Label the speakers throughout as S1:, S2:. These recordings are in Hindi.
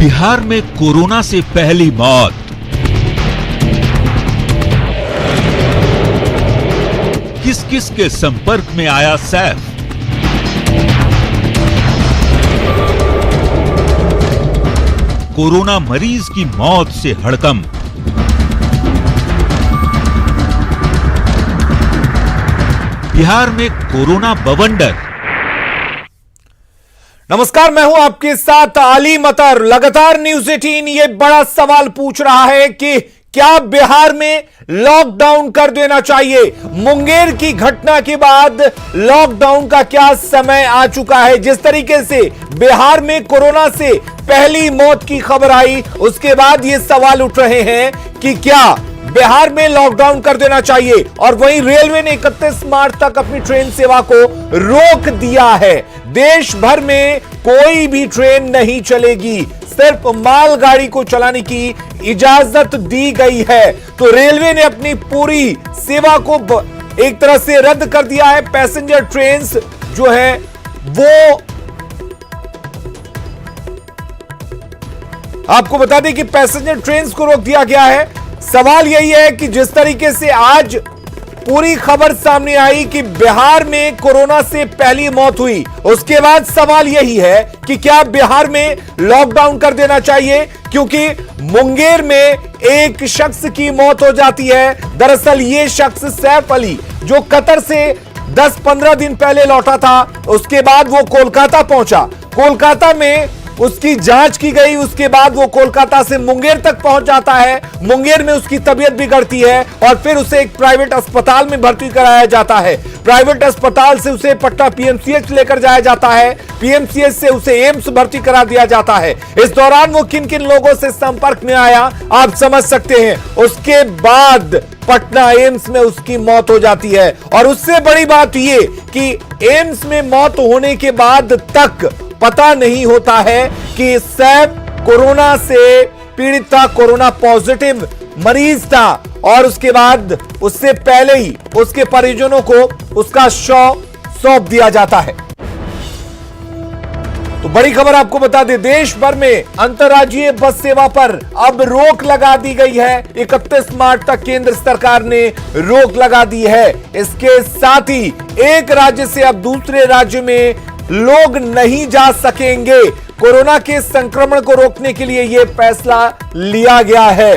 S1: बिहार में कोरोना से पहली मौत। किस किस के संपर्क में आया सैफ? कोरोना मरीज की मौत से हड़कंप। बिहार में कोरोना बवंडर।
S2: नमस्कार, मैं हूं आपके साथ अली मतर। लगातार न्यूज़ 18 ये बड़ा सवाल पूछ रहा है कि क्या बिहार में लॉकडाउन कर देना चाहिए। मुंगेर की घटना के बाद लॉकडाउन का क्या समय आ चुका है। जिस तरीके से बिहार में कोरोना से पहली मौत की खबर आई, उसके बाद ये सवाल उठ रहे हैं कि क्या बिहार में लॉकडाउन कर देना चाहिए। और वहीं रेलवे ने 31 मार्च तक अपनी ट्रेन सेवा को रोक दिया है। देश भर में कोई भी ट्रेन नहीं चलेगी, सिर्फ मालगाड़ी को चलाने की इजाजत दी गई है। तो रेलवे ने अपनी पूरी सेवा को एक तरह से रद्द कर दिया है। पैसेंजर ट्रेन जो है वो आपको बता दें कि पैसेंजर ट्रेन को रोक दिया गया है। सवाल यही है कि जिस तरीके से आज पूरी खबर सामने आई कि बिहार में कोरोना से पहली मौत हुई, उसके बाद सवाल यही है कि क्या बिहार में लॉकडाउन कर देना चाहिए, क्योंकि मुंगेर में एक शख्स की मौत हो जाती है। दरअसल ये शख्स सैफ अली जो कतर से 10-15 दिन पहले लौटा था, उसके बाद वो कोलकाता पहुंचा। कोलकाता में उसकी जांच की गई, उसके बाद वो कोलकाता से मुंगेर तक पहुंच जाता है। मुंगेर में उसकी तबीयत बिगड़ती है और फिर उसे एक प्राइवेट अस्पताल में भर्ती कराया जाता है। प्राइवेट अस्पताल से उसे पटना पीएमसीएच लेकर जाया जाता है। पीएमसीएच से उसे एम्स भर्ती करा दिया जाता है। इस दौरान वो किन किन लोगों से संपर्क में आया आप समझ सकते हैं। उसके बाद पटना एम्स में उसकी मौत हो जाती है। और उससे बड़ी बात ये कि एम्स में मौत होने के बाद तक पता नहीं होता है कि सैफ कोरोना से पीड़ित था, कोरोना पॉजिटिव मरीज था। और उसके बाद उससे पहले ही उसके परिजनों को उसका शव सौंप दिया जाता है। तो बड़ी खबर आपको बता दें, देश भर में अंतर्राज्यीय बस सेवा पर अब रोक लगा दी गई है। 31 मार्च तक केंद्र सरकार ने रोक लगा दी है। इसके साथ ही एक राज्य से अब दूसरे राज्य में लोग नहीं जा सकेंगे। कोरोना के संक्रमण को रोकने के लिए यह फैसला लिया गया है।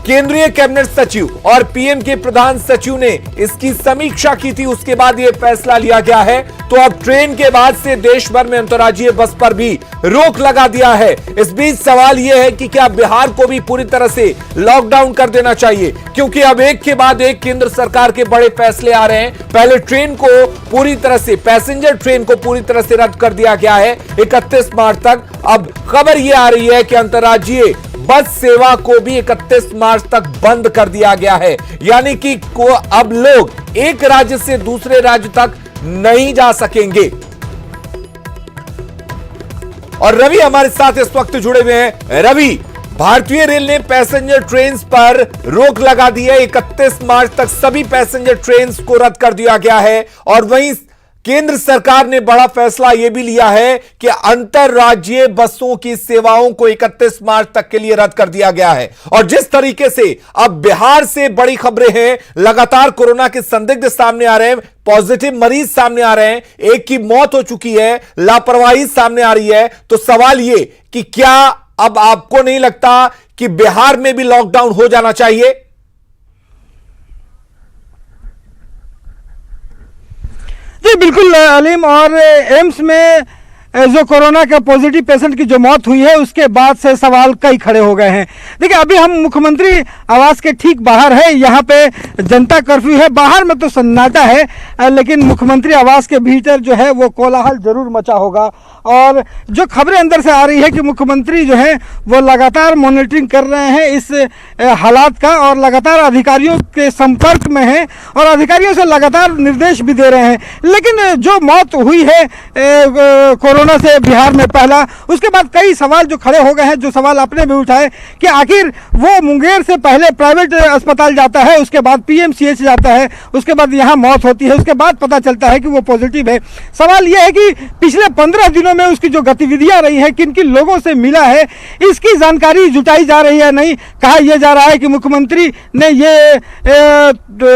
S2: केंद्रीय कैबिनेट सचिव और पीएम के प्रधान सचिव ने इसकी समीक्षा की थी, उसके बाद यह फैसला लिया गया है। तो अब ट्रेन के बाद से देश भर में अंतर्राज्यीय बस पर भी रोक लगा दिया है। इस बीच सवाल यह है कि क्या बिहार को भी पूरी तरह से लॉकडाउन कर देना चाहिए, क्योंकि अब एक के बाद एक केंद्र सरकार के बड़े फैसले आ रहे हैं। पहले ट्रेन को पूरी तरह से, पैसेंजर ट्रेन को पूरी तरह से रद्द कर दिया गया है 31 मार्च तक। अब खबर यह आ रही है कि अंतर्राज्यीय बस सेवा को भी 31 मार्च तक बंद कर दिया गया है। यानी कि अब लोग एक राज्य से दूसरे राज्य तक नहीं जा सकेंगे। और रवि हमारे साथ इस वक्त जुड़े हुए हैं। रवि, भारतीय रेल ने पैसेंजर ट्रेन पर रोक लगा दी है। 31 मार्च तक सभी पैसेंजर ट्रेन को रद्द कर दिया गया है। और वहीं केंद्र सरकार ने बड़ा फैसला यह भी लिया है कि अंतरराज्यीय बसों की सेवाओं को 31 मार्च तक के लिए रद्द कर दिया गया है। और जिस तरीके से अब बिहार से बड़ी खबरें हैं, लगातार कोरोना के संदिग्ध सामने आ रहे हैं, पॉजिटिव मरीज सामने आ रहे हैं, एक की मौत हो चुकी है, लापरवाही सामने आ रही है। तो सवाल यह कि क्या अब आपको नहीं लगता कि बिहार में भी लॉकडाउन हो जाना चाहिए?
S3: जी बिल्कुल अलीम। और एम्स में जो कोरोना के पॉजिटिव पेशेंट की जो मौत हुई है, उसके बाद से सवाल कई खड़े हो गए हैं। देखिए, अभी हम मुख्यमंत्री आवास के ठीक बाहर है। यहाँ पे जनता कर्फ्यू है, बाहर में तो सन्नाटा है, लेकिन मुख्यमंत्री आवास के भीतर जो है वो कोलाहल जरूर मचा होगा। और जो खबरें अंदर से आ रही है कि मुख्यमंत्री जो है वो लगातार मॉनिटरिंग कर रहे हैं इस हालात का, और लगातार अधिकारियों के संपर्क में हैं और अधिकारियों से लगातार निर्देश भी दे रहे हैं। लेकिन जो मौत हुई है कोरोना कोरोना से बिहार में पहला। उसके बाद कई सवाल जो खड़े हो गए हैं, जो सवाल आपने भी उठाए कि आखिर वो मुंगेर से पहले प्राइवेट अस्पताल जाता है, उसके बाद पीएमसीएच जाता है, उसके बाद यहाँ मौत होती है, उसके बाद पता चलता है कि वो पॉजिटिव है। सवाल यह है कि पिछले 15 दिनों में उसकी जो गतिविधियां रही हैं, किन किन लोगों से मिला है, इसकी जानकारी जुटाई जा रही है नहीं। कहा यह जा रहा है कि मुख्यमंत्री ने ये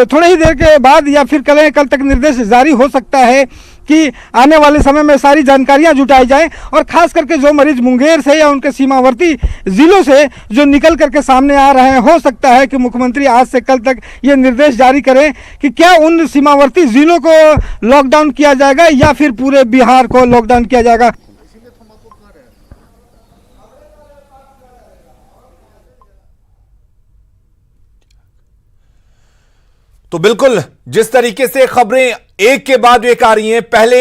S3: थोड़ी ही देर के बाद या फिर कल तक निर्देश जारी हो सकता है कि आने वाले समय में सारी जानकारियां जुटाई जाएं, और खास करके जो मरीज मुंगेर से या उनके सीमावर्ती जिलों से जो निकल करके सामने आ रहे हैं, हो सकता है कि मुख्यमंत्री आज से कल तक ये निर्देश जारी करें कि क्या उन सीमावर्ती जिलों को लॉकडाउन किया जाएगा या फिर पूरे बिहार को लॉकडाउन किया जाएगा।
S2: तो बिल्कुल जिस तरीके से खबरें एक के बाद एक आ रही हैं, पहले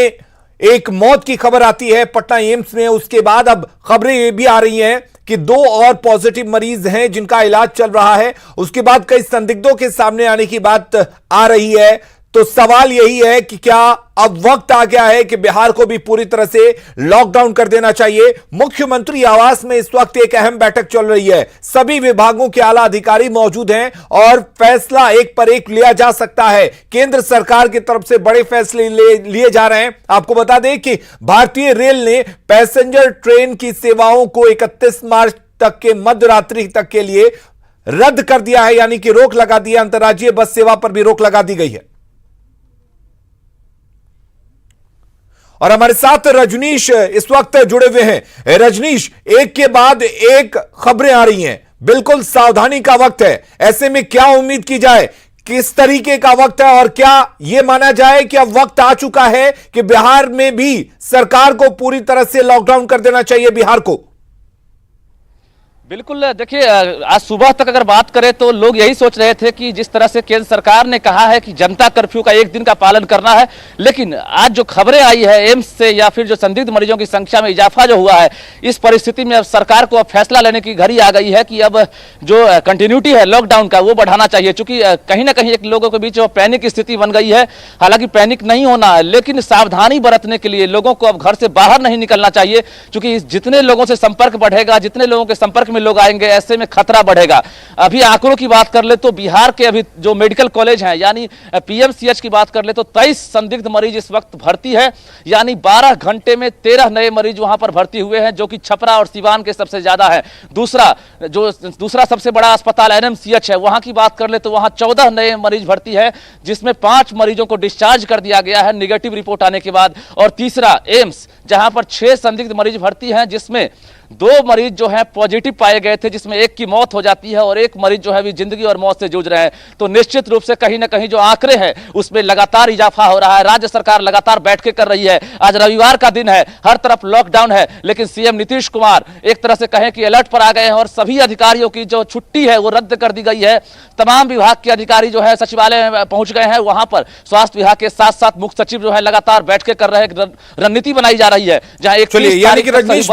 S2: एक मौत की खबर आती है पटना एम्स में, उसके बाद अब खबरें ये भी आ रही हैं कि 2 और पॉजिटिव मरीज हैं जिनका इलाज चल रहा है। उसके बाद कई संदिग्धों के सामने आने की बात आ रही है। तो सवाल यही है कि क्या अब वक्त आ गया है कि बिहार को भी पूरी तरह से लॉकडाउन कर देना चाहिए। मुख्यमंत्री आवास में इस वक्त एक अहम बैठक चल रही है, सभी विभागों के आला अधिकारी मौजूद हैं और फैसला एक पर एक लिया जा सकता है। केंद्र सरकार की तरफ से बड़े फैसले लिए जा रहे हैं। आपको बता दें कि भारतीय रेल ने पैसेंजर ट्रेन की सेवाओं को 31 मार्च तक के मध्य रात्रि तक के लिए रद्द कर दिया है, यानी कि रोक लगा दिया। अंतर्राज्यीय बस सेवा पर भी रोक लगा दी गई है। और हमारे साथ रजनीश इस वक्त जुड़े हुए हैं। रजनीश, एक के बाद एक खबरें आ रही हैं, बिल्कुल सावधानी का वक्त है। ऐसे में क्या उम्मीद की जाए, किस तरीके का वक्त है, और क्या यह माना जाए कि अब वक्त आ चुका है कि बिहार में भी सरकार को पूरी तरह से लॉकडाउन कर देना चाहिए बिहार को?
S4: बिल्कुल, देखिए आज सुबह तक अगर बात करें तो लोग यही सोच रहे थे कि जिस तरह से केंद्र सरकार ने कहा है कि जनता कर्फ्यू का 1 दिन का पालन करना है, लेकिन आज जो खबरें आई है एम्स से या फिर जो संदिग्ध मरीजों की संख्या में इजाफा जो हुआ है, इस परिस्थिति में अब सरकार को अब फैसला लेने की घड़ी आ गई है कि अब जो कंटिन्यूटी है लॉकडाउन का वो बढ़ाना चाहिए। चूंकि कहीं ना कहीं एक लोगों के बीच पैनिक की स्थिति बन गई है। हालांकि पैनिक नहीं होना है, लेकिन सावधानी बरतने के लिए लोगों को अब घर से बाहर नहीं निकलना चाहिए, क्योंकि जितने लोगों से संपर्क बढ़ेगा, जितने लोगों के संपर्क में लोग आएंगे, ऐसे में खतरा बढ़ेगा। अभी आंकड़ों की बात कर ले तो बिहार के अभी जो मेडिकल कॉलेज हैं, यानी पीएमसीएच की बात कर ले तो 23 संदिग्ध मरीज इस वक्त भर्ती है, यानी 12 घंटे में 13 नए मरीज वहां पर भर्ती हुए हैं, जो कि छपरा और सिवान के सबसे ज्यादा है। दूसरा सबसे बड़ा अस्पताल एनएमसीएच है, वहां की बात कर ले तो वहां 14 नए मरीज भर्ती है, जिसमें 5 मरीजों को डिस्चार्ज कर दिया गया है निगेटिव रिपोर्ट आने के बाद। और तीसरा एम्स, जहां पर 6 संदिग्ध मरीज भर्ती हैं, जिसमें 2 मरीज जो हैं पॉजिटिव पाए गए थे, जिसमें एक की मौत हो जाती है और एक मरीज जो है भी जिंदगी और मौत से जूझ रहे हैं। तो निश्चित रूप से कहीं ना कहीं जो आंकड़े हैं उसमें लगातार इजाफा हो रहा है। राज्य सरकार लगातार बैठकें कर रही है। आज रविवार का दिन है, हर तरफ लॉकडाउन है, लेकिन सीएम नीतीश कुमार एक तरह से कहें कि अलर्ट पर आ गए हैं और सभी अधिकारियों की जो छुट्टी है वो रद्द कर दी गई है। तमाम विभाग के अधिकारी जो है सचिवालय में पहुंच गए हैं। वहां पर स्वास्थ्य विभाग के साथ साथ मुख्य सचिव जो है लगातार बैठकें कर रहे हैं, रणनीति बनाई जा रही है, जहां एक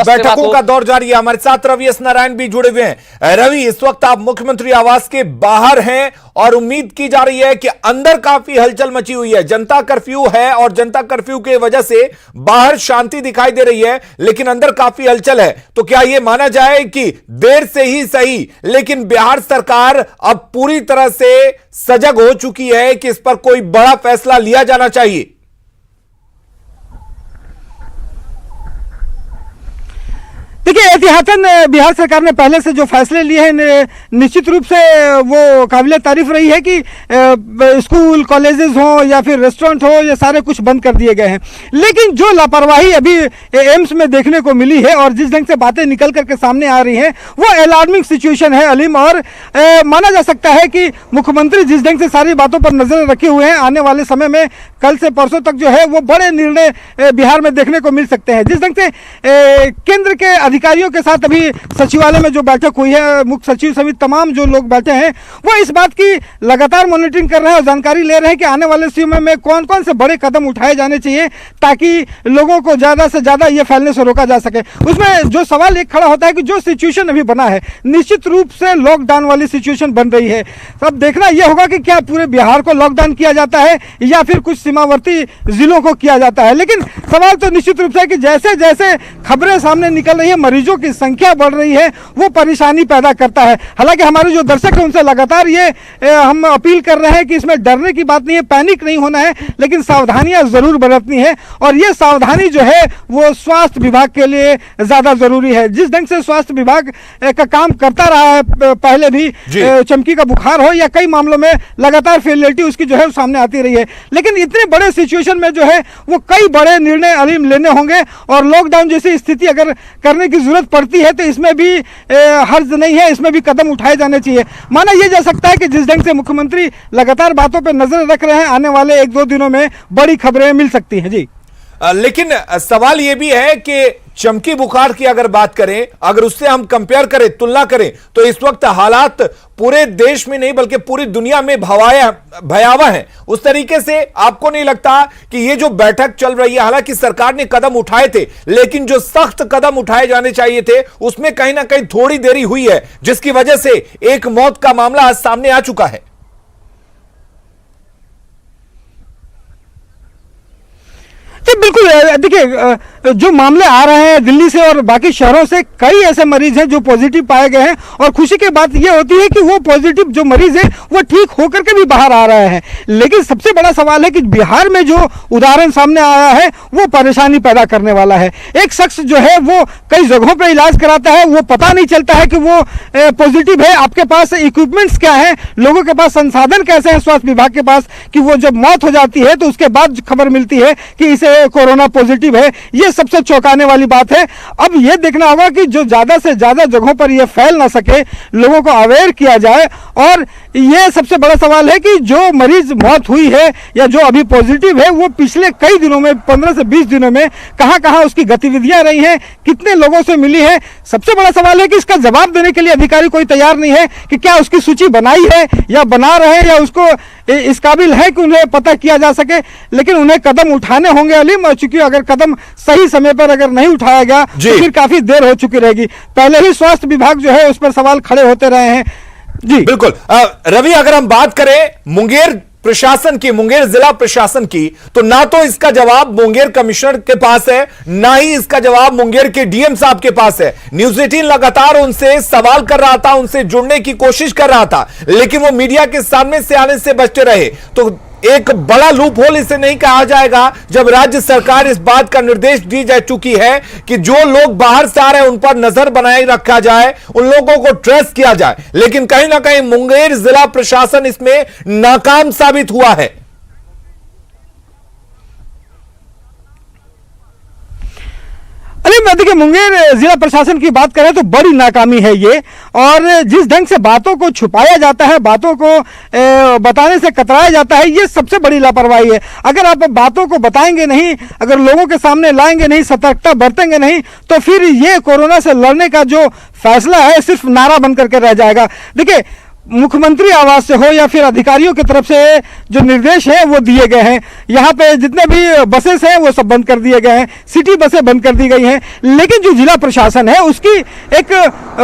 S2: बैठकों का दौर जारी है। हमारे साथ रवि एस नारायण भी जुड़े हुए हैं। रवि, इस वक्त आप मुख्यमंत्री आवास के बाहर हैं और उम्मीद की जा रही है कि अंदर काफी हलचल मची हुई है। जनता कर्फ्यू है और जनता कर्फ्यू की वजह से बाहर शांति दिखाई दे रही है, लेकिन अंदर काफी हलचल है। तो क्या यह माना जाए कि देर से ही सही, लेकिन बिहार सरकार अब पूरी तरह से सजग हो चुकी है कि इस पर कोई बड़ा फैसला लिया जाना चाहिए?
S3: देखिए, एहतियातन बिहार सरकार ने पहले से जो फैसले लिए हैं निश्चित रूप से वो काबिल तारीफ रही है कि स्कूल कॉलेजेस हो या फिर रेस्टोरेंट हो, ये सारे कुछ बंद कर दिए गए हैं। लेकिन जो लापरवाही अभी एम्स में देखने को मिली है और जिस ढंग से बातें निकल करके सामने आ रही हैं, वो अलार्मिंग सिचुएशन है अलीम। और माना जा सकता है कि मुख्यमंत्री जिस ढंग से सारी बातों पर नजर रखे हुए हैं, आने वाले समय में कल से परसों तक जो है वो बड़े निर्णय बिहार में देखने को मिल सकते हैं। जिस ढंग से केंद्र के अधिकारियों के साथ अभी सचिवालय में जो बैठक हुई है, मुख्य सचिव समेत तमाम जो लोग बैठे हैं वो इस बात की लगातार मॉनिटरिंग कर रहे हैं और जानकारी ले रहे हैं कि आने वाले समय में कौन कौन से बड़े कदम उठाए जाने चाहिए ताकि लोगों को ज़्यादा से ज़्यादा ये फैलने से रोका जा सके। उसमें जो सवाल एक खड़ा होता है कि जो सिचुएशन अभी बना है, निश्चित रूप से लॉकडाउन वाली सिचुएशन बन रही है। अब देखना यह होगा कि क्या पूरे बिहार को लॉकडाउन किया जाता है या फिर कुछ सीमावर्ती जिलों को किया जाता है। लेकिन सवाल तो निश्चित रूप से कि जैसे जैसे खबरें सामने निकल रही है, मरीजों की संख्या बढ़ रही है, वो परेशानी पैदा करता है। हालांकि हमारे जो दर्शक हैं उनसे लगातार ये हम अपील कर रहे हैं कि इसमें डरने की बात नहीं है, पैनिक नहीं होना है, लेकिन सावधानियां जरूर बरतनी है। और ये सावधानी जो है वो स्वास्थ्य विभाग के लिए ज्यादा जरूरी है। जिस ढंग से स्वास्थ्य विभाग का काम करता रहा है पहले भी, चमकी का बुखार हो या कई मामलों में लगातार फेलियरिटी उसकी जो है सामने आती रही है, लेकिन इतने बड़े सिचुएशन में जो है वो कई बड़े निर्णय अलीम लेने होंगे और लॉकडाउन जैसी स्थिति अगर करने की जरूरत पड़ती है तो इसमें भी हर्ज नहीं है, इसमें भी कदम उठाए जाने चाहिए। माना यह जा सकता है कि जिस ढंग से मुख्यमंत्री लगातार बातों पर नजर रख रहे हैं, आने वाले 1-2 दिनों में बड़ी खबरें मिल सकती हैं। जी,
S2: लेकिन सवाल यह भी है कि चमकी बुखार की अगर बात करें, अगर उससे हम कंपेयर करें, तुलना करें, तो इस वक्त हालात पूरे देश में नहीं बल्कि पूरी दुनिया में भयावह है। उस तरीके से आपको नहीं लगता कि ये जो बैठक चल रही है, हालांकि सरकार ने कदम उठाए थे, लेकिन जो सख्त कदम उठाए जाने चाहिए थे उसमें कहीं ना कहीं थोड़ी देरी हुई है, जिसकी वजह से एक मौत का मामला आज सामने आ चुका है।
S3: बिल्कुल, देखिए जो मामले आ रहे हैं दिल्ली से और बाकी शहरों से, कई ऐसे मरीज हैं जो पॉजिटिव पाए गए हैं और खुशी की बात यह होती है कि वो पॉजिटिव जो मरीज है वो ठीक होकर के भी बाहर आ रहे हैं। लेकिन सबसे बड़ा सवाल है कि बिहार में जो उदाहरण सामने आया है वो परेशानी पैदा करने वाला है। एक शख्स जो है वो कई जगहों पर इलाज कराता है, वो पता नहीं चलता है कि वो पॉजिटिव है। आपके पास इक्विपमेंट्स क्या है, लोगों के पास संसाधन कैसे हैं स्वास्थ्य विभाग के पास, कि वो जब मौत हो जाती है तो उसके बाद खबर मिलती है कि इसे कोरोना पॉजिटिव है। ये सबसे चौंकाने वाली बात है। अब यह देखना होगा कि जो ज्यादा से ज्यादा जगहों पर यह फैल ना सके, लोगों को अवेयर किया जाए। और यह सबसे बड़ा सवाल है कि जो मरीज मौत हुई है या जो अभी पॉजिटिव है वो पिछले कई दिनों में, 15 से 20 दिनों में कहां उसकी गतिविधियां रही हैं, कितने लोगों से मिली है। सबसे बड़ा सवाल है कि इसका जवाब देने के लिए अधिकारी कोई तैयार नहीं है कि क्या उसकी सूची बनाई है या बना रहे हैं या उसको इस काबिल है कि उन्हें पता किया जा सके। लेकिन उन्हें कदम उठाने होंगे अलीम, चूंकि अगर कदम सही समय पर अगर नहीं उठाया गया तो फिर काफी देर हो चुकी रहेगी। पहले ही स्वास्थ्य विभाग जो है उस पर सवाल खड़े होते रहे हैं। जी
S2: बिल्कुल। रवि, अगर हम बात करें मुंगेर प्रशासन की, मुंगेर जिला प्रशासन की, तो ना तो इसका जवाब मुंगेर कमिश्नर के पास है, ना ही इसका जवाब मुंगेर के डीएम साहब के पास है। न्यूज़ 18 लगातार उनसे सवाल कर रहा था, उनसे जुड़ने की कोशिश कर रहा था, लेकिन वो मीडिया के सामने से आने से बचते रहे। तो एक बड़ा लूप होल इसे नहीं कहा जाएगा जब राज्य सरकार इस बात का निर्देश दी जा चुकी है कि जो लोग बाहर से आ रहे हैं उन पर नजर बनाए रखा जाए, उन लोगों को ट्रेस किया जाए। लेकिन कहीं ना कहीं मुंगेर जिला प्रशासन इसमें नाकाम साबित हुआ है।
S3: देखिए, मुंगेर जिला प्रशासन की बात करें तो बड़ी नाकामी है ये। और जिस ढंग से बातों को छुपाया जाता है, बातों को बताने से कतराया जाता है, ये सबसे बड़ी लापरवाही है। अगर आप बातों को बताएंगे नहीं, अगर लोगों के सामने लाएंगे नहीं, सतर्कता बरतेंगे नहीं, तो फिर ये कोरोना से लड़ने का जो फैसला है सिर्फ नारा बन करके रह जाएगा। देखिए, मुख्यमंत्री आवास से हो या फिर अधिकारियों की तरफ से जो निर्देश है वो दिए गए हैं। यहाँ पे जितने भी बसेस हैं वो सब बंद कर दिए गए हैं, सिटी बसें बंद कर दी गई हैं। लेकिन जो जिला प्रशासन है उसकी एक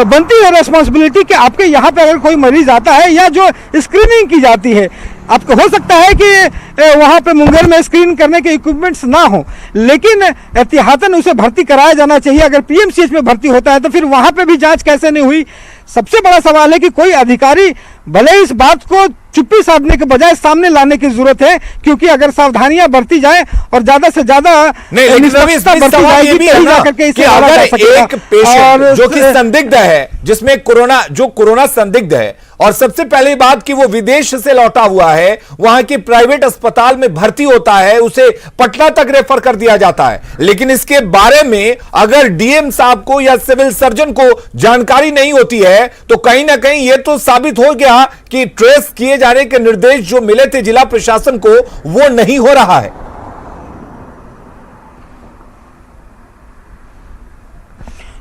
S3: बनती है रिस्पॉन्सिबिलिटी कि आपके यहाँ पे अगर कोई मरीज आता है या जो स्क्रीनिंग की जाती है, आपको हो सकता है कि वहाँ पे मुंगेर में स्क्रीन करने के इक्विपमेंट्स ना हो, लेकिन एहतियातन उसे भर्ती कराया जाना चाहिए। अगर पीएमसीएच में भर्ती होता है तो फिर वहाँ पे भी जांच कैसे नहीं हुई। सबसे बड़ा सवाल है कि कोई अधिकारी भले इस बात को चुप्पी साधने के बजाय सामने लाने की जरूरत है, क्योंकि अगर सावधानियां बरती जाए और ज्यादा से ज्यादा
S2: निष्पक्षता बरती जाएगी कि अगर एक पेशेंट जो कि संदिग्ध है, जिसमें कोरोना संदिग्ध है, और सबसे पहली बात कि वो विदेश से लौटा हुआ है, वहां की प्राइवेट अस्पताल में भर्ती होता है, उसे पटना तक रेफर कर दिया जाता है। लेकिन इसके बारे में अगर डीएम साहब को या सिविल सर्जन को जानकारी नहीं होती है तो कहीं ना कहीं यह तो साबित हो गया कि ट्रेस किए जाने के निर्देश जो मिले थे जिला प्रशासन को वो नहीं हो रहा है।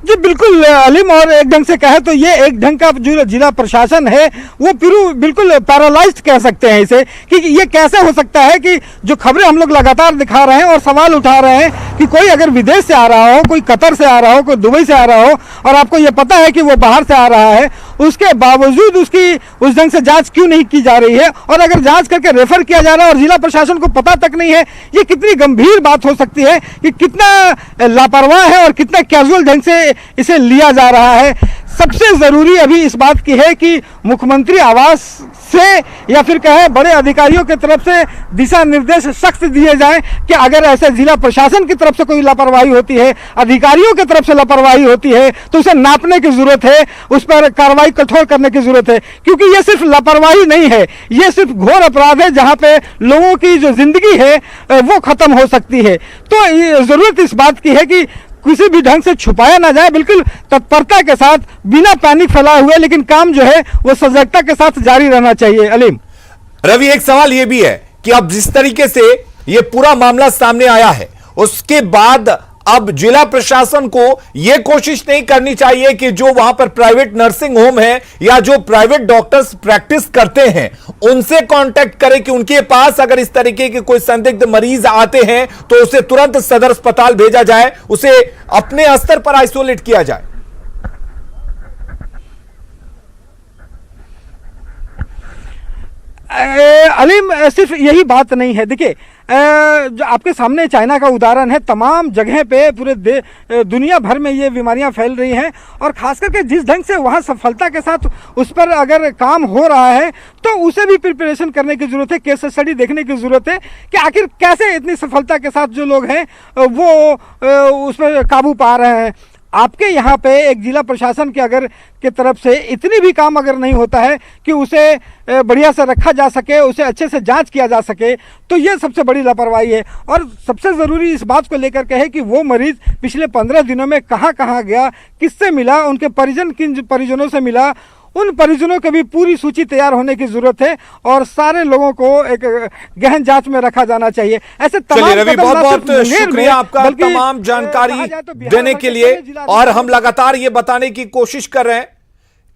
S3: जी बिल्कुल अलीम, और एक ढंग से कहे तो ये एक ढंग का जो जिला प्रशासन है वो बिल्कुल पैरालाइज्ड कह सकते हैं इसे, कि ये कैसे हो सकता है कि जो खबरें हम लोग लगातार दिखा रहे हैं और सवाल उठा रहे हैं कि कोई अगर विदेश से आ रहा हो, कोई कतर से आ रहा हो, कोई दुबई से आ रहा हो, और आपको ये पता है कि वो बाहर से आ रहा है, उसके बावजूद उसकी उस ढंग से जांच क्यों नहीं की जा रही है, और अगर जांच करके रेफर किया जा रहा है और जिला प्रशासन को पता तक नहीं है, ये कितनी गंभीर बात हो सकती है कि कितना लापरवाह है और कितना कैजुअल ढंग से इसे लिया जा रहा है। सबसे जरूरी अभी इस बात की है कि मुख्यमंत्री आवास से या फिर कहें बड़े अधिकारियों की तरफ से दिशा निर्देश सख्त दिए जाएं कि अगर ऐसे जिला प्रशासन की तरफ से कोई लापरवाही होती है, अधिकारियों की तरफ से लापरवाही होती है, तो उसे नापने की जरूरत है, उस पर कार्रवाई कठोर करने की जरूरत है, क्योंकि ये सिर्फ लापरवाही नहीं है, ये सिर्फ घोर अपराध है जहां पे लोगों की जो जिंदगी है वो खत्म हो सकती है। तो जरूरत इस बात की है कि किसी भी ढंग से छुपाया ना जाए, बिल्कुल तत्परता के साथ, बिना पैनिक फैलाए हुए, लेकिन काम जो है वो सजगता के साथ जारी रहना चाहिए। अलीम,
S2: रवि, एक सवाल यह भी है कि अब जिस तरीके से यह पूरा मामला सामने आया है, उसके बाद अब जिला प्रशासन को यह कोशिश नहीं करनी चाहिए कि जो वहां पर प्राइवेट नर्सिंग होम है या जो प्राइवेट डॉक्टर्स प्रैक्टिस करते हैं उनसे कांटेक्ट करें कि उनके पास अगर इस तरीके के कोई संदिग्ध मरीज आते हैं तो उसे तुरंत सदर अस्पताल भेजा जाए, उसे अपने स्तर पर आइसोलेट किया जाए।
S3: अलीम, सिर्फ यही बात नहीं है। देखिए, जो आपके सामने चाइना का उदाहरण है, तमाम जगह पे पूरे दुनिया भर में ये बीमारियां फैल रही हैं, और खास करके जिस ढंग से वहाँ सफलता के साथ उस पर अगर काम हो रहा है तो उसे भी प्रिपरेशन करने की ज़रूरत है, केस स्टडी देखने की ज़रूरत है कि आखिर कैसे इतनी सफलता के साथ जो लोग हैं वो उस पर काबू पा रहे हैं। आपके यहाँ पे एक जिला प्रशासन के अगर की तरफ से इतनी भी काम अगर नहीं होता है कि उसे बढ़िया से रखा जा सके, उसे अच्छे से जांच किया जा सके, तो ये सबसे बड़ी लापरवाही है। और सबसे ज़रूरी इस बात को लेकर के है कि वो मरीज़ पिछले 15 दिनों में कहाँ कहाँ गया, किससे मिला, उनके परिजन किन परिजनों से मिला, उन परिजनों की भी पूरी सूची तैयार होने की जरूरत है, और सारे लोगों को एक गहन जांच में रखा जाना चाहिए। ऐसे तमाम
S2: रवि, बहुत बहुत शुक्रिया आपका तमाम जानकारी देने के लिए। और हम लगातार ये बताने की कोशिश कर रहे हैं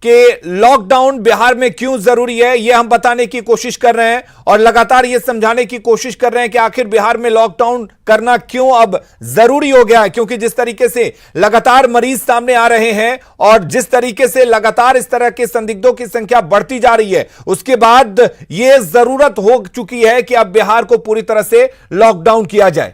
S2: कि लॉकडाउन बिहार में क्यों जरूरी है, यह हम बताने की कोशिश कर रहे हैं, और लगातार यह समझाने की कोशिश कर रहे हैं कि आखिर बिहार में लॉकडाउन करना क्यों अब जरूरी हो गया है। क्योंकि जिस तरीके से लगातार मरीज सामने आ रहे हैं और जिस तरीके से लगातार इस तरह के संदिग्धों की संख्या बढ़ती जा रही है, उसके बाद यह जरूरत हो चुकी है कि अब बिहार को पूरी तरह से लॉकडाउन किया जाए।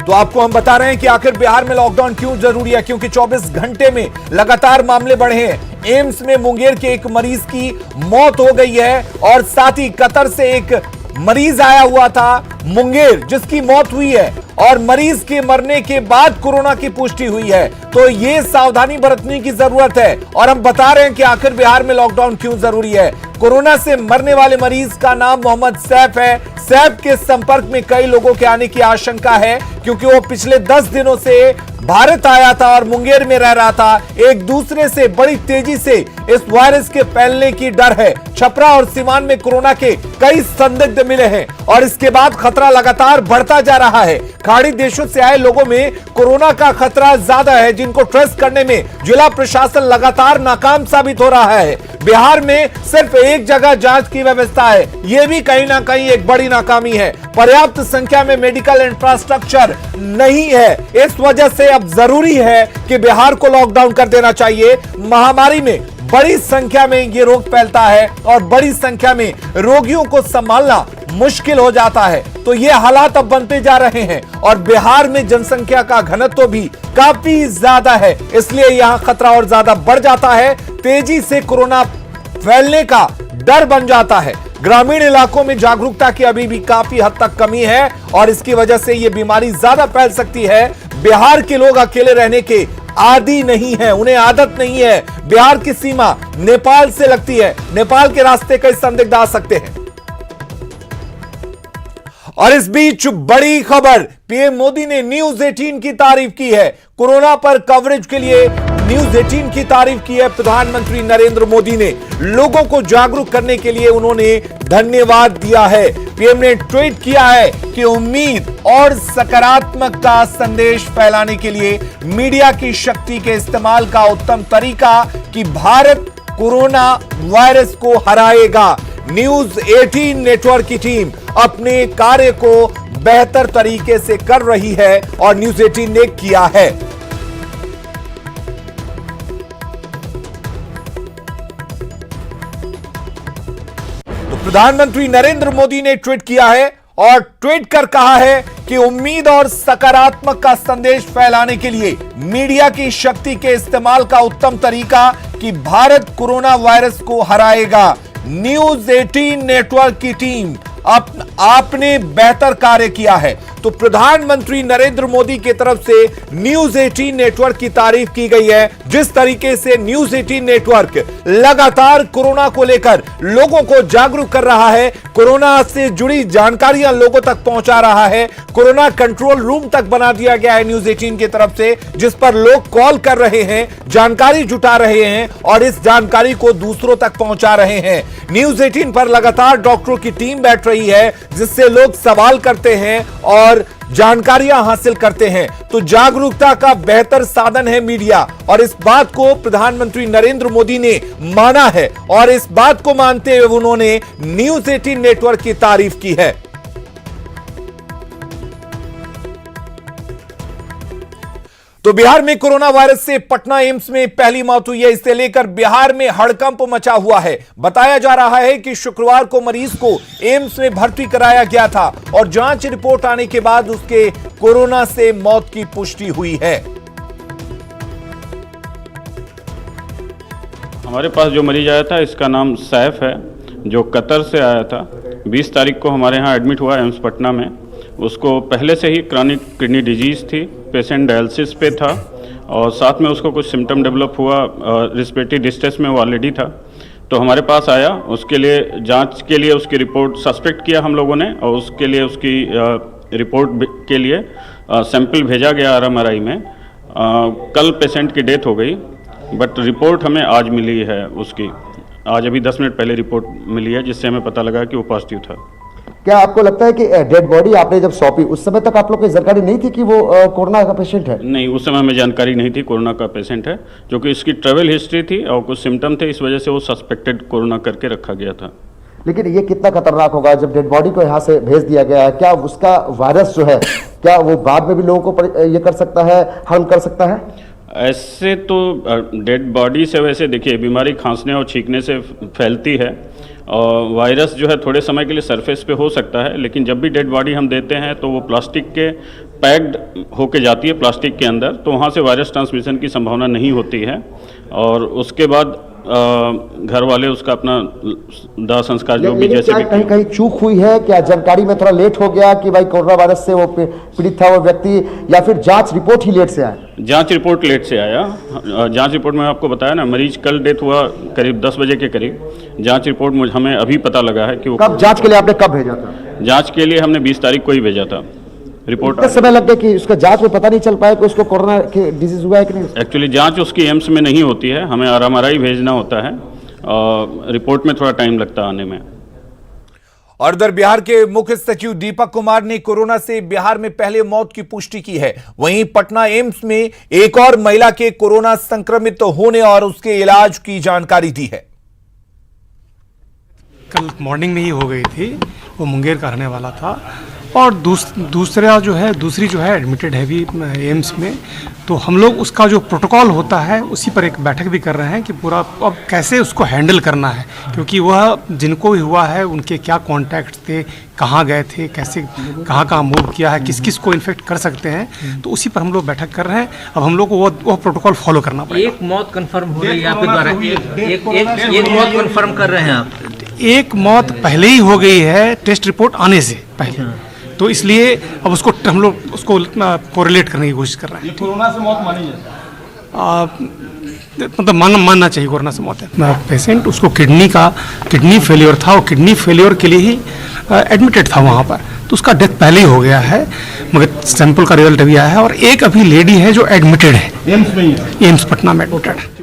S2: तो आपको हम बता रहे हैं कि आखिर बिहार में लॉकडाउन क्यों जरूरी है, क्योंकि 24 घंटे में लगातार मामले बढ़े हैं। एम्स में मुंगेर के एक मरीज की मौत हो गई है, और साथ ही कतर से एक मरीज आया हुआ था मुंगेर जिसकी मौत हुई है, और मरीज के मरने के बाद कोरोना की पुष्टि हुई है। तो ये सावधानी बरतने की जरूरत है, और हम बता रहे हैं कि आखिर बिहार में लॉकडाउन क्यों जरूरी है। कोरोना से मरने वाले मरीज का नाम मोहम्मद सैफ है। सैफ के संपर्क में कई लोगों के आने की आशंका है, क्योंकि वो पिछले 10 दिनों से भारत आया था और मुंगेर में रह रहा था। एक दूसरे से बड़ी तेजी से इस वायरस के फैलने की डर है। छपरा और सीवान में कोरोना के कई संदिग्ध मिले हैं, और इसके बाद खतरा लगातार बढ़ता जा रहा है। खाड़ी देशों से आए लोगों में कोरोना का खतरा ज्यादा है, जिनको ट्रेस करने में जिला प्रशासन लगातार नाकाम साबित हो रहा है। बिहार में सिर्फ एक जगह जांच की व्यवस्था है, यह भी कहीं ना कहीं एक बड़ी नाकामी है। पर्याप्त संख्या में मेडिकल इंफ्रास्ट्रक्चर नहीं है। इस वजह से अब जरूरी है कि बिहार को लॉकडाउन कर देना चाहिए। महामारी में बड़ी संख्या में ये रोग फैलता है, और बड़ी संख्या में रोगियों को संभालना मुश्किल हो जाता है। तो ये हालात अब बनते जा रहे हैं, और बिहार में जनसंख्या का घनत्व भी काफी ज्यादा है, इसलिए यहां खतरा और ज्यादा बढ़ जाता है। तेजी से कोरोना फैलने का डर बन जाता है। ग्रामीण इलाकों में जागरूकता की अभी भी काफी हद तक कमी है, और इसकी वजह से यह बीमारी ज्यादा फैल सकती है। बिहार के लोग अकेले रहने के आदी नहीं है, उन्हें आदत नहीं है। बिहार की सीमा नेपाल से लगती है, नेपाल के रास्ते कई संदिग्ध आ सकते हैं। और इस बीच बड़ी खबर, पीएम मोदी ने न्यूज 18 की तारीफ की है। कोरोना पर कवरेज के लिए न्यूज 18 की तारीफ की है प्रधानमंत्री नरेंद्र मोदी ने। लोगों को जागरूक करने के लिए उन्होंने धन्यवाद दिया है। पीएम ने ट्वीट किया है कि उम्मीद और सकारात्मक का संदेश फैलाने के लिए मीडिया की शक्ति के इस्तेमाल का उत्तम तरीका कि भारत कोरोना वायरस को हराएगा। न्यूज 18 नेटवर्क की टीम अपने कार्य को बेहतर तरीके से कर रही है और न्यूज 18 ने किया है। तो प्रधानमंत्री नरेंद्र मोदी ने ट्वीट किया है और ट्वीट कर कहा है कि उम्मीद और सकारात्मक का संदेश फैलाने के लिए मीडिया की शक्ति के इस्तेमाल का उत्तम तरीका कि भारत कोरोना वायरस को हराएगा। न्यूज 18 नेटवर्क की टीम आपने बेहतर कार्य किया है। तो प्रधानमंत्री नरेंद्र मोदी की तरफ से न्यूज 18 नेटवर्क की तारीफ की गई है। जिस तरीके से न्यूज 18 नेटवर्क लगातार कोरोना को लेकर लोगों को जागरूक कर रहा है, कोरोना से जुड़ी जानकारियां लोगों तक पहुंचा रहा है, कोरोना कंट्रोल रूम तक बना दिया गया है न्यूज 18 की तरफ से, जिस पर लोग कॉल कर रहे हैं, जानकारी जुटा रहे हैं और इस जानकारी को दूसरों तक पहुंचा रहे हैं। न्यूज 18 पर लगातार डॉक्टरों की टीम बैठ रही है, जिससे लोग सवाल करते हैं और जानकारियां हासिल करते हैं। तो जागरूकता का बेहतर साधन है मीडिया और इस बात को प्रधानमंत्री नरेंद्र मोदी ने माना है और इस बात को मानते हुए उन्होंने न्यूज 18 नेटवर्क की तारीफ की है। तो बिहार में कोरोना वायरस से पटना एम्स में पहली मौत हुई है। इसे लेकर बिहार में हड़कंप मचा हुआ है। बताया जा रहा है कि शुक्रवार को मरीज को एम्स में भर्ती कराया गया था और जांच रिपोर्ट आने के बाद उसके कोरोना से मौत की पुष्टि हुई है।
S5: हमारे पास जो मरीज आया था इसका नाम सैफ है, जो कतर से आया था। 20 तारीख को हमारे यहाँ एडमिट हुआ एम्स पटना में। उसको पहले से ही क्रॉनिक किडनी डिजीज़ थी, पेशेंट डायलिसिस पे था और साथ में उसको कुछ सिम्टम डेवलप हुआ, रिस्पिरेटरी डिस्ट्रेस में वो ऑलरेडी था। तो हमारे पास आया, उसके लिए जांच के लिए उसकी रिपोर्ट सस्पेक्ट किया हम लोगों ने और उसके लिए उसकी रिपोर्ट के लिए सैंपल भेजा गया RMRI में। कल पेशेंट की डेथ हो गई, बट रिपोर्ट हमें आज मिली है उसकी। आज अभी 10 मिनट पहले रिपोर्ट मिली है, जिससे हमें पता लगा कि वो पॉजिटिव था।
S6: क्या आपको लगता है कि डेड बॉडी आपने जब सौंपी उस समय तक आप लोग को जानकारी नहीं थी कि वो कोरोना का पेशेंट है?
S5: नहीं, उस समय हमें जानकारी नहीं थी कोरोना का पेशेंट है, जो कि इसकी ट्रैवल हिस्ट्री थी और कुछ सिम्टम थे, इस वजह से वो सस्पेक्टेड कोरोना करके रखा गया था।
S6: लेकिन ये कितना खतरनाक होगा जब डेड बॉडी को यहाँ से भेज दिया गया है? क्या उसका वायरस जो है क्या वो बाद में भी लोगों को ये कर सकता है, हार्म कर सकता है?
S5: ऐसे तो डेड बॉडी से वैसे देखिए बीमारी खांसने और छींकने से फैलती है और वायरस जो है थोड़े समय के लिए सरफेस पे हो सकता है, लेकिन जब भी डेड बॉडी हम देते हैं तो वो प्लास्टिक के पैक्ड होके जाती है प्लास्टिक के अंदर, तो वहाँ से वायरस ट्रांसमिशन की संभावना नहीं होती है। और उसके बाद घर वाले उसका अपना दाह संस्कार जो भी जैसे भी
S6: कहीं कहीं चूक हुई है क्या? जानकारी में थोड़ा लेट हो गया कि भाई कोरोना वायरस से वो पीड़ित था वो व्यक्ति, या फिर जांच रिपोर्ट ही लेट से आया?
S5: जांच रिपोर्ट लेट से आया। जांच रिपोर्ट में आपको बताया ना, मरीज कल डेथ हुआ करीब 10 बजे के करीब। जांच रिपोर्ट हमें अभी पता लगा है कि वो
S6: कब जांच के लिए आपने कब भेजा था?
S5: जांच के लिए हमने 20 तारीख को ही भेजा था। रिपोर्ट
S6: कितना समय लग गया कि उसका जांच में पता नहीं चल पाया कि उसको कोरोना की डिजीज हुआ है कि नहीं?
S5: एक्चुअली जांच उसकी एम्स में नहीं होती है, हमें RMRI भेजना होता है और रिपोर्ट में थोड़ा टाइम लगता है आने में।
S2: और उधर बिहार के मुख्य सचिव दीपक कुमार ने कोरोना से बिहार में पहले मौत की पुष्टि की है। वहीं पटना एम्स में एक और महिला के कोरोना संक्रमित होने और उसके इलाज की जानकारी दी है।
S7: कल मॉर्निंग में ही हो गई थी, वो मुंगेर का रहने वाला था और दूसरी जो है एडमिटेड है भी एम्स में। तो हम लोग उसका जो प्रोटोकॉल होता है उसी पर एक बैठक भी कर रहे हैं कि पूरा अब कैसे उसको हैंडल करना है, क्योंकि वह जिनको भी हुआ है उनके क्या कॉन्टैक्ट थे, कहाँ गए थे, कैसे कहाँ मूव किया है, किस किस को इन्फेक्ट कर सकते हैं, तो उसी पर हम लोग बैठक कर रहे हैं। अब हम लोग को वो प्रोटोकॉल फॉलो करना पड़ेगा।
S8: एक मौत कंफर्म हो रही है आपके द्वारा, एक मौत कंफर्म कर रहे हैं आप?
S7: एक मौत पहले ही हो गई है टेस्ट रिपोर्ट आने से पहले, तो इसलिए अब उसको हम लोग उसको कोरिलेट करने की कोशिश कर रहे हैं।
S9: कोरोना से मौत मानी है?
S7: मतलब मानना चाहिए कोरोना से मौत है। पेशेंट उसको किडनी फेलियर था और किडनी फेलियर के लिए ही एडमिटेड था वहाँ पर, तो उसका डेथ पहले ही हो गया है, मगर सैंपल का रिजल्ट अभी आया है। और एक अभी लेडी है जो एडमिटेड है एम्स में, एम्स पटना में एडमिटेड है।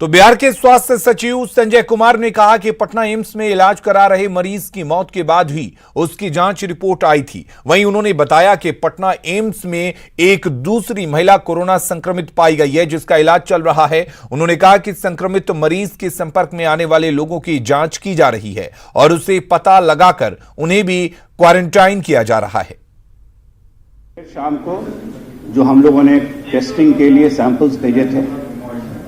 S2: तो बिहार के स्वास्थ्य सचिव संजय कुमार ने कहा कि पटना एम्स में इलाज करा रहे मरीज की मौत के बाद ही उसकी जांच रिपोर्ट आई थी। वहीं उन्होंने बताया कि पटना एम्स में एक दूसरी महिला कोरोना संक्रमित पाई गई है, जिसका इलाज चल रहा है। उन्होंने कहा कि संक्रमित मरीज के संपर्क में आने वाले लोगों की जांच की जा रही है और उसे पता लगाकर उन्हें भी क्वारंटाइन किया जा रहा है।
S9: शाम को जो हम लोगों ने टेस्टिंग के लिए सैंपल्स भेजे थे,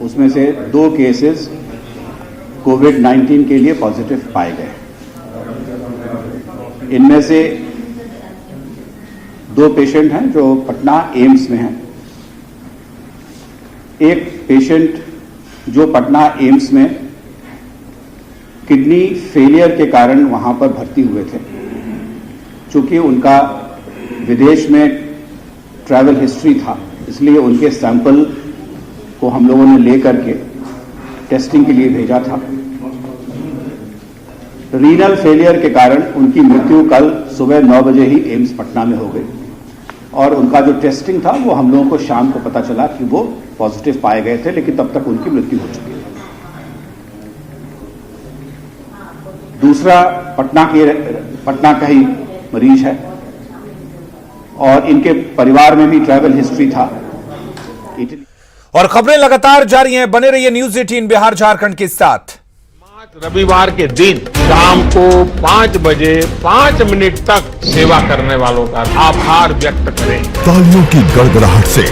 S9: उसमें से 2 केसेस कोविड-19 के लिए पॉजिटिव पाए गए। इनमें से 2 पेशेंट हैं जो पटना एम्स में हैं। एक पेशेंट जो पटना एम्स में किडनी फेलियर के कारण वहां पर भर्ती हुए थे, चूंकि उनका विदेश में ट्रैवल हिस्ट्री था, इसलिए उनके सैंपल को हम लोगों ने लेकर के टेस्टिंग के लिए भेजा था। रीनल फेलियर के कारण उनकी मृत्यु कल सुबह 9 बजे ही एम्स पटना में हो गई और उनका जो टेस्टिंग था वो हम लोगों को शाम को पता चला कि वो पॉजिटिव पाए गए थे, लेकिन तब तक उनकी मृत्यु हो चुकी है। दूसरा पटना का ही मरीज है और इनके परिवार में भी ट्रैवल हिस्ट्री था इटली।
S2: और खबरें लगातार जारी हैं, बने रहिए न्यूज 18 बिहार झारखंड के साथ।
S10: रविवार के दिन शाम को 5 बजे 5 मिनट तक सेवा करने वालों का आभार व्यक्त करें।
S1: तालियों की गड़गड़ाहट से